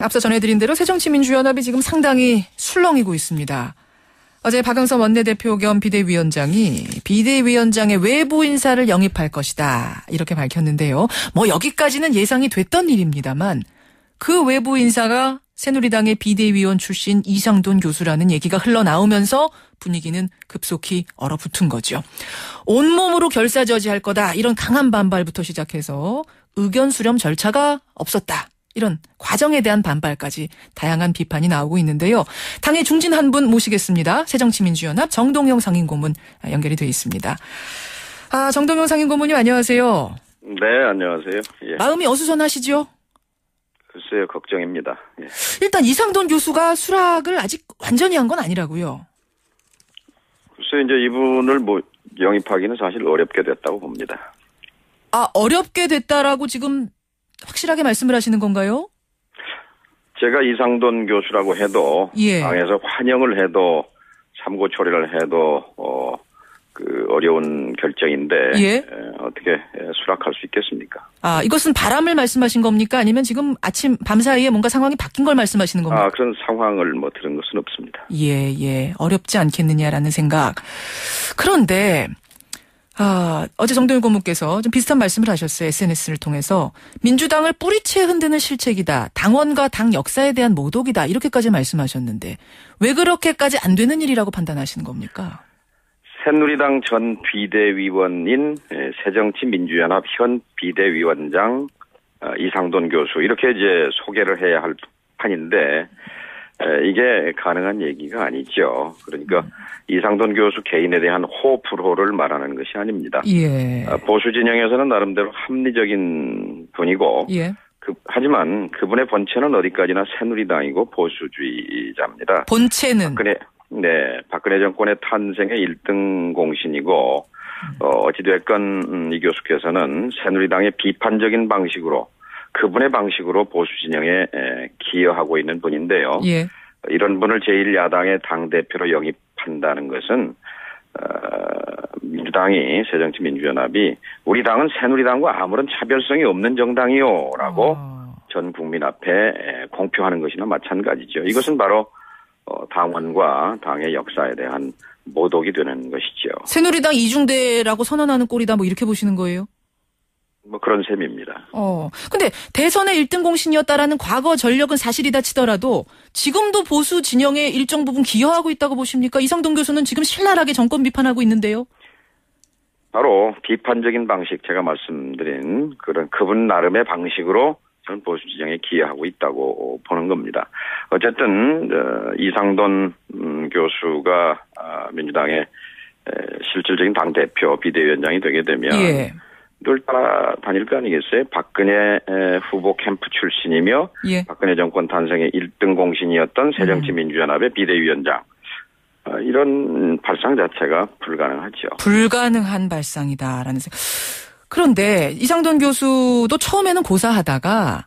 앞서 전해드린 대로 새정치민주연합이 지금 상당히 술렁이고 있습니다. 어제 박영선 원내대표 겸 비대위원장이 비대위원장의 외부 인사를 영입할 것이다 이렇게 밝혔는데요. 뭐 여기까지는 예상이 됐던 일입니다만 그 외부 인사가 새누리당의 비대위원 출신 이상돈 교수라는 얘기가 흘러나오면서 분위기는 급속히 얼어붙은 거죠. 온몸으로 결사저지할 거다 이런 강한 반발부터 시작해서 의견 수렴 절차가 없었다. 이런 과정에 대한 반발까지 다양한 비판이 나오고 있는데요. 당의 중진 한 분 모시겠습니다. 새정치민주연합 정동영 상임고문 연결이 돼 있습니다. 정동영 상임고문님 안녕하세요. 네, 안녕하세요. 예. 마음이 어수선하시죠? 글쎄요, 걱정입니다. 예. 일단 이상돈 교수가 수락을 아직 완전히 한 건 아니라고요. 글쎄요, 이제 이분을 영입하기는 사실 어렵게 됐다고 봅니다. 어렵게 됐다라고 지금 확실하게 말씀을 하시는 건가요? 제가 이상돈 교수라고 해도 예. 당에서 환영을 해도 참고 처리를 해도 어려운 결정인데 예. 어떻게 수락할 수 있겠습니까? 이것은 바람을 말씀하신 겁니까? 아니면 지금 밤 사이에 뭔가 상황이 바뀐 걸 말씀하시는 겁니까? 그런 상황을 들은 것은 없습니다. 예. 어렵지 않겠느냐라는 생각. 그런데 어제 정동영 고문께서 좀 비슷한 말씀을 하셨어요. SNS를 통해서. 민주당을 뿌리채 흔드는 실책이다. 당원과 당 역사에 대한 모독이다. 이렇게까지 말씀하셨는데 왜 그렇게까지 안 되는 일이라고 판단하시는 겁니까? 새누리당 전 비대위원인 새정치민주연합 현 비대위원장 이상돈 교수 이렇게 이제 소개를 해야 할 판인데 이게 가능한 얘기가 아니죠. 그러니까 이상돈 교수 개인에 대한 호불호를 말하는 것이 아닙니다. 예. 보수 진영에서는 나름대로 합리적인 분이고 예. 하지만 그분의 본체는 어디까지나 새누리당이고 보수주의자입니다. 본체는? 박근혜 정권의 탄생의 1등 공신이고 어찌됐건 이 교수께서는 새누리당의 비판적인 방식으로 그분의 방식으로 보수 진영에 기여하고 있는 분인데요. 예. 이런 분을 제1야당의 당대표로 영입한다는 것은 민주당이 새정치민주연합이 우리 당은 새누리당과 아무런 차별성이 없는 정당이요 라고 전 국민 앞에 공표하는 것이나 마찬가지죠. 이것은 바로 당원과 당의 역사에 대한 모독이 되는 것이죠. 새누리당 이중대라고 선언하는 꼴이다 이렇게 보시는 거예요? 그런 셈입니다. 근데 대선의 1등 공신이었다라는 과거 전력은 사실이다 치더라도 지금도 보수 진영의 일정 부분 기여하고 있다고 보십니까? 이상돈 교수는 지금 신랄하게 정권 비판하고 있는데요. 바로 비판적인 방식 제가 말씀드린 그분 나름의 방식으로 저는 보수 진영에 기여하고 있다고 보는 겁니다. 어쨌든 이상돈 교수가 민주당의 실질적인 당대표 비대위원장이 되게 되면 예. 늘 따라다닐 거 아니겠어요? 박근혜 후보 캠프 출신이며 예. 박근혜 정권 탄생의 1등 공신이었던 새정치민주연합의 비대위원장. 이런 발상 자체가 불가능하죠. 불가능한 발상이다라는 생각. 그런데 이상돈 교수도 처음에는 고사하다가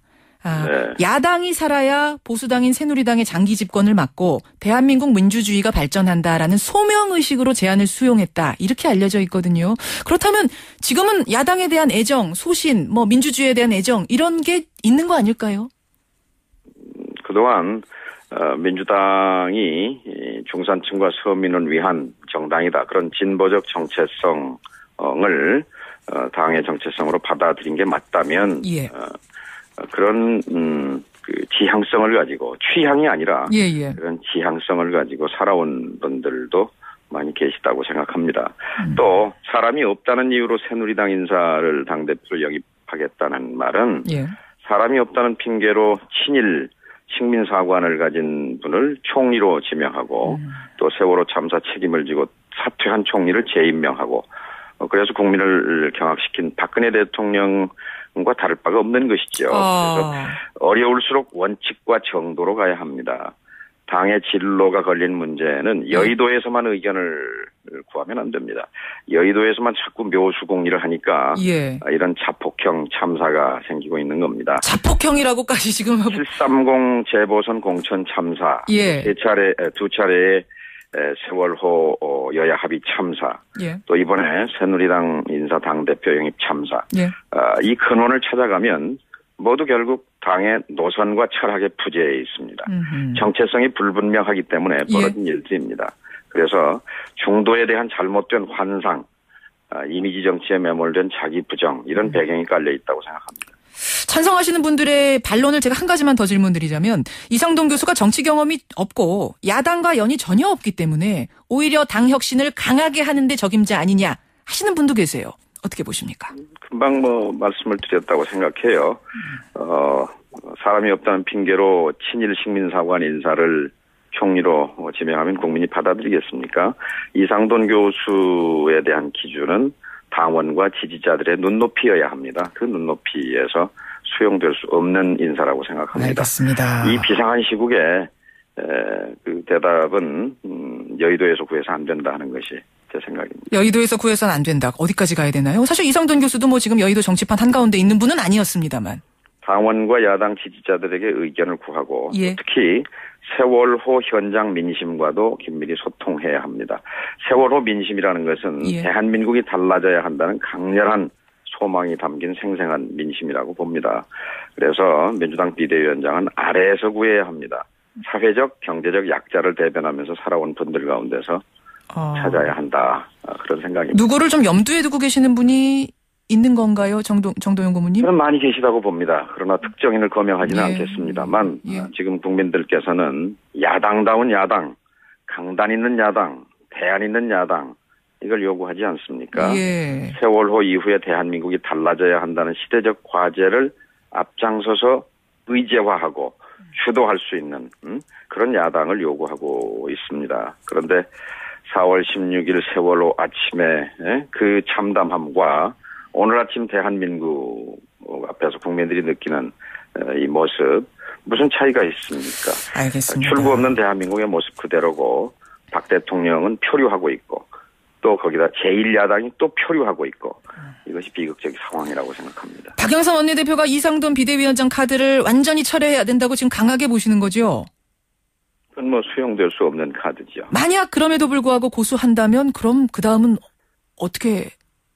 야당이 살아야 보수당인 새누리당의 장기 집권을 막고 대한민국 민주주의가 발전한다라는 소명의식으로 제안을 수용했다. 이렇게 알려져 있거든요. 그렇다면 지금은 야당에 대한 애정, 소신, 민주주의에 대한 애정 이런 게 있는 거 아닐까요? 그동안 민주당이 중산층과 서민을 위한 정당이다. 그런 진보적 정체성을 당의 정체성으로 받아들인 게 맞다면 예. 그런 지향성을 가지고 취향이 아니라 예. 그런 지향성을 가지고 살아온 분들도 많이 계시다고 생각합니다. 또 사람이 없다는 이유로 새누리당 인사를 당대표로 영입하겠다는 말은 예. 사람이 없다는 핑계로 친일 식민사관을 가진 분을 총리로 지명하고 또 세월호 참사 책임을 지고 사퇴한 총리를 재임명하고 그래서 국민을 경악시킨 박근혜 대통령과 다를 바가 없는 것이죠. 그래서 어려울수록 원칙과 정도로 가야 합니다. 당의 진로가 걸린 문제는 여의도에서만 의견을 구하면 안 됩니다. 여의도에서만 자꾸 묘수공리를 하니까 예. 이런 자폭형 참사가 생기고 있는 겁니다. 자폭형이라고까지 지금 하고. 730 재보선 공천 참사, 예. 두 차례의 세월호 여야 합의 참사, 예. 또 이번에 새누리당 인사 당대표 영입 참사, 예. 이 근원을 찾아가면 모두 결국 당의 노선과 철학에 부재해 있습니다. 정체성이 불분명하기 때문에 벌어진 일들입니다. 그래서 중도에 대한 잘못된 환상, 이미지 정치에 매몰된 자기 부정 이런 배경이 깔려 있다고 생각합니다. 찬성하시는 분들의 반론을 제가 한 가지만 더 질문드리자면 이상돈 교수가 정치 경험이 없고 야당과 연이 전혀 없기 때문에 오히려 당 혁신을 강하게 하는데 적임자 아니냐 하시는 분도 계세요. 어떻게 보십니까? 금방 말씀을 드렸다고 생각해요. 사람이 없다는 핑계로 친일 식민사관 인사를 총리로 지명하면 국민이 받아들이겠습니까? 이상돈 교수에 대한 기준은 당원과 지지자들의 눈높이여야 합니다. 그 눈높이에서 수용될 수 없는 인사라고 생각합니다. 알겠습니다. 이 비상한 시국에 그 대답은 여의도에서 구해서 안 된다 하는 것이 제 생각입니다. 여의도에서 구해서는 안 된다. 어디까지 가야 되나요? 사실 이상돈 교수도 지금 여의도 정치판 한가운데 있는 분은 아니었습니다만. 당원과 야당 지지자들에게 의견을 구하고 특히 세월호 현장 민심과도 긴밀히 소통해야 합니다. 세월호 민심이라는 것은 대한민국이 달라져야 한다는 강렬한 소망이 담긴 생생한 민심이라고 봅니다. 그래서 민주당 비대위원장은 아래에서 구해야 합니다. 사회적, 경제적 약자를 대변하면서 살아온 분들 가운데서 찾아야 한다. 그런 생각입니다. 누구를 좀 염두에 두고 계시는 분이 있는 건가요? 정도영 고문님? 저는 많이 계시다고 봅니다. 그러나 특정인을 거명하지는 않겠습니다만 지금 국민들께서는 야당다운 야당, 강단 있는 야당, 대안 있는 야당 이걸 요구하지 않습니까? 세월호 이후에 대한민국이 달라져야 한다는 시대적 과제를 앞장서서 의제화하고 주도할 수 있는 그런 야당을 요구하고 있습니다. 그런데 4월 16일 세월호 아침에 그 참담함과 오늘 아침 대한민국 앞에서 국민들이 느끼는 이 모습 무슨 차이가 있습니까? 알겠습니다. 출구 없는 대한민국의 모습 그대로고 박 대통령은 표류하고 있고 또 거기다 제1야당이 또 표류하고 있고 이것이 비극적 상황이라고 생각합니다. 박영선 원내대표가 이상돈 비대위원장 카드를 완전히 철회해야 된다고 지금 강하게 보시는 거죠? 그건 수용될 수 없는 카드죠. 만약 그럼에도 불구하고 고수한다면 그럼 그 다음은 어떻게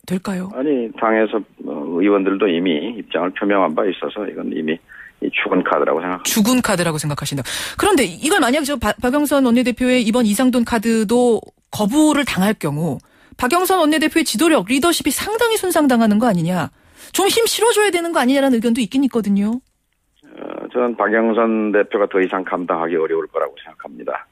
될까요? 아니 당에서 의원들도 이미 입장을 표명한 바 있어서 이건 이미 죽은 카드라고 생각합니다. 죽은 카드라고 생각하신다. 그런데 이걸 만약 박영선 원내대표의 이번 이상돈 카드도 거부를 당할 경우 박영선 원내대표의 지도력, 리더십이 상당히 손상당하는 거 아니냐. 좀 힘 실어줘야 되는 거 아니냐라는 의견도 있긴 있거든요. 저는 박영선 대표가 더 이상 감당하기 어려울 거라고 생각합니다.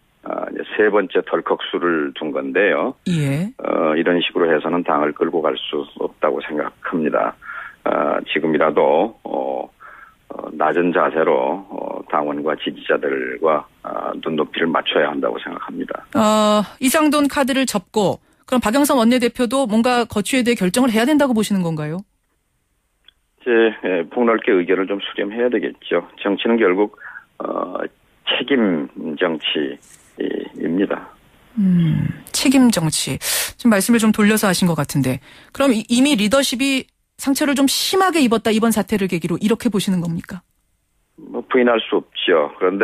이제 세 번째 덜컥수를 둔 건데요. 이런 식으로 해서는 당을 끌고 갈 수 없다고 생각합니다. 지금이라도 낮은 자세로 당원과 지지자들과 눈높이를 맞춰야 한다고 생각합니다. 이상돈 카드를 접고 그럼 박영선 원내대표도 뭔가 거취에 대해 결정을 해야 된다고 보시는 건가요? 폭넓게 의견을 좀 수렴해야 되겠죠. 정치는 결국 책임 정치입니다. 책임 정치. 지금 말씀을 좀 돌려서 하신 것 같은데 그럼 이미 리더십이 상처를 좀 심하게 입었다 이번 사태를 계기로 이렇게 보시는 겁니까? 부인할 수 없죠. 그런데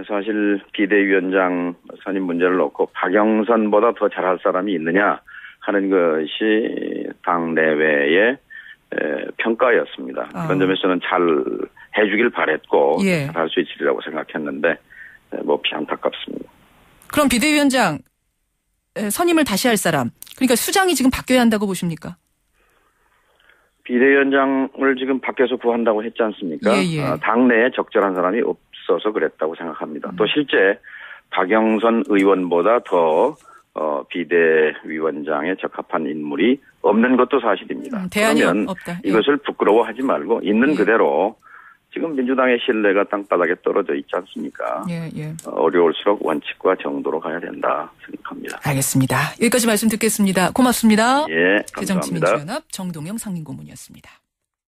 사실 비대위원장 선임 문제를 놓고 박영선보다 더 잘할 사람이 있느냐 하는 것이 당 내외의 평가였습니다. 그런 점에서는 잘 해주길 바랬고 잘할 수 있으리라고 생각했는데 몹시 안타깝습니다. 그럼 비대위원장 선임을 다시 할 사람 그러니까 수장이 지금 바뀌어야 한다고 보십니까? 비대위원장을 지금 밖에서 구한다고 했지 않습니까? 당내에 적절한 사람이 없어서 그랬다고 생각합니다. 또 실제 박영선 의원보다 더 비대위원장에 적합한 인물이 없는 것도 사실입니다. 그러면 없다. 이것을 부끄러워하지 말고 있는 그대로 지금 민주당의 신뢰가 땅바닥에 떨어져 있지 않습니까? 어려울수록 원칙과 정도로 가야 된다 생각합니다. 알겠습니다. 여기까지 말씀 듣겠습니다. 고맙습니다. 감사합니다. 새정치민주연합 정동영 상임고문이었습니다.